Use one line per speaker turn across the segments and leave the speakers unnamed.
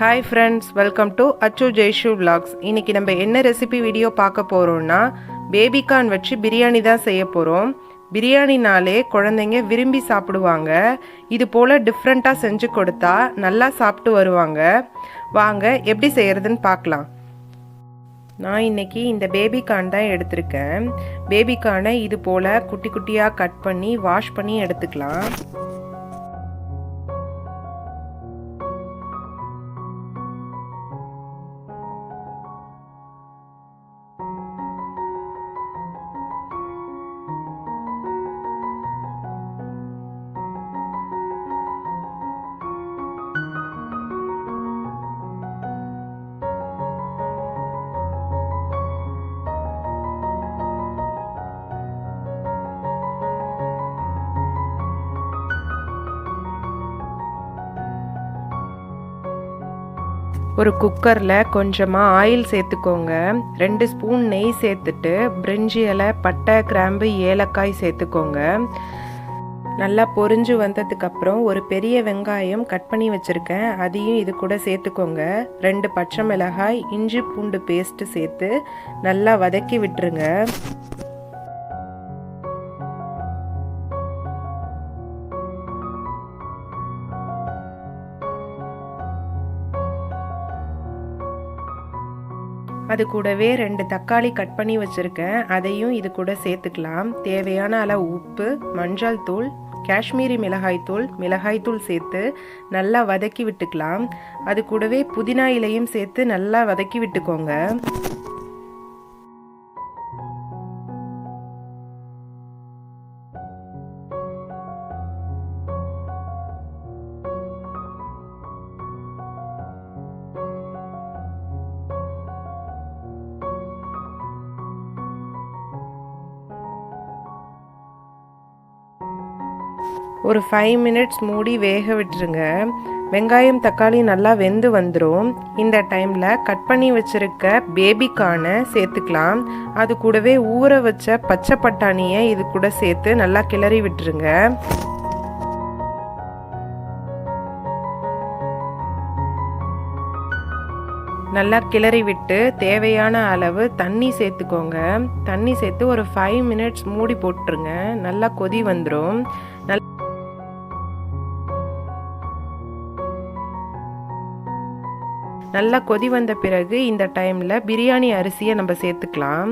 Hi friends, welcome to அச்சு Jaishu vlogs. இன்றைக்கி நம்ம என்ன ரெசிபி வீடியோ பார்க்க போகிறோம்னா பேபிகார்ன் வச்சு பிரியாணி தான் செய்ய போகிறோம். பிரியாணினாலே குழந்தைங்க விரும்பி சாப்பிடுவாங்க. இது போல் டிஃப்ரெண்ட்டாக செஞ்சு கொடுத்தா நல்லா சாப்பிட்டு வருவாங்க. வாங்க எப்படி செய்கிறதுன்னு பார்க்கலாம். நான் இன்றைக்கி இந்த பேபிகார்ன் தான் எடுத்திருக்கேன். பேபிகார்னை இது போல் குட்டி குட்டியாக கட் பண்ணி வாஷ் பண்ணி எடுத்துக்கலாம். ஒரு குக்கரில் கொஞ்சமாக ஆயில் சேர்த்துக்கோங்க. 2 ஸ்பூன் நெய் சேர்த்துட்டு பிரிஞ்சி இலை, பட்டை, கிராம்பு, ஏலக்காய் சேர்த்துக்கோங்க. நல்லா பொரிஞ்சு வந்ததுக்கப்புறம் ஒரு பெரிய வெங்காயம் கட் பண்ணி வச்சுருக்கேன், அதையும் இது கூட சேர்த்துக்கோங்க. 2 பச்சை மிளகாய், இஞ்சி பூண்டு பேஸ்ட்டு சேர்த்து நல்லா வதக்கி விட்டுருங்க. அது கூடவே 2 தக்காளி கட் பண்ணி வச்சுருக்கேன், அதையும் இது கூட சேர்த்துக்கலாம். தேவையான அளவு உப்பு, மஞ்சள் தூள், காஷ்மீரி மிளகாய் தூள் சேர்த்து நல்லா வதக்கி விட்டுக்கலாம். அது கூடவே புதினா இலையும் சேர்த்து நல்லா வதக்கி விட்டுக்கோங்க. ஒரு 5 மினிட்ஸ் மூடி வேக விட்டுருங்க. வெங்காயம் தக்காளி நல்லா வெந்து வந்துடும். இந்த டைமில் கட் பண்ணி வச்சுருக்க பேபிகார்னை சேர்த்துக்கலாம். அது கூடவே ஊற வச்ச பச்சை பட்டாணியை இது கூட சேர்த்து நல்லா கிளறி விட்டுருங்க. நல்லா கிளறி விட்டு தேவையான அளவு தண்ணி சேர்த்துக்கோங்க. தண்ணி சேர்த்து ஒரு 5 மினிட்ஸ் மூடி போட்டுருங்க. நல்லா கொதி வந்துடும். நல்லா கொதி வந்த பிறகு இந்த டைமில் பிரியாணி அரிசியை நம்ம சேர்த்துக்கலாம்.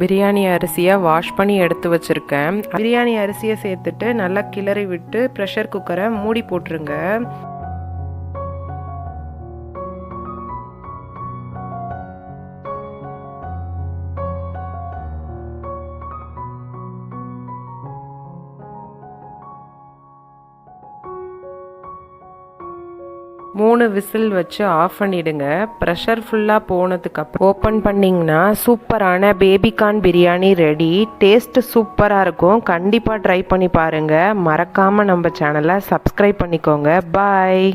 பிரியாணி அரிசியை வாஷ் பண்ணி எடுத்து வச்சுருக்கேன். பிரியாணி அரிசியை சேர்த்துட்டு நல்லா கிளறி விட்டு ப்ரெஷர் குக்கரை மூடி போட்டுருங்க. மூணு விசில் வச்சு ஆஃப் பண்ணிடுங்க. ப்ரெஷர் ஃபுல்லாக போனதுக்கப்புறம் ஓப்பன் பண்ணிங்கன்னா சூப்பரான பேபிகார்ன் பிரியாணி ரெடி. டேஸ்ட்டு சூப்பராக இருக்கும். கண்டிப்பாக ட்ரை பண்ணி பாருங்கள். மறக்காமல் நம்ம சேனலை சப்ஸ்கிரைப் பண்ணிக்கோங்க. பாய்.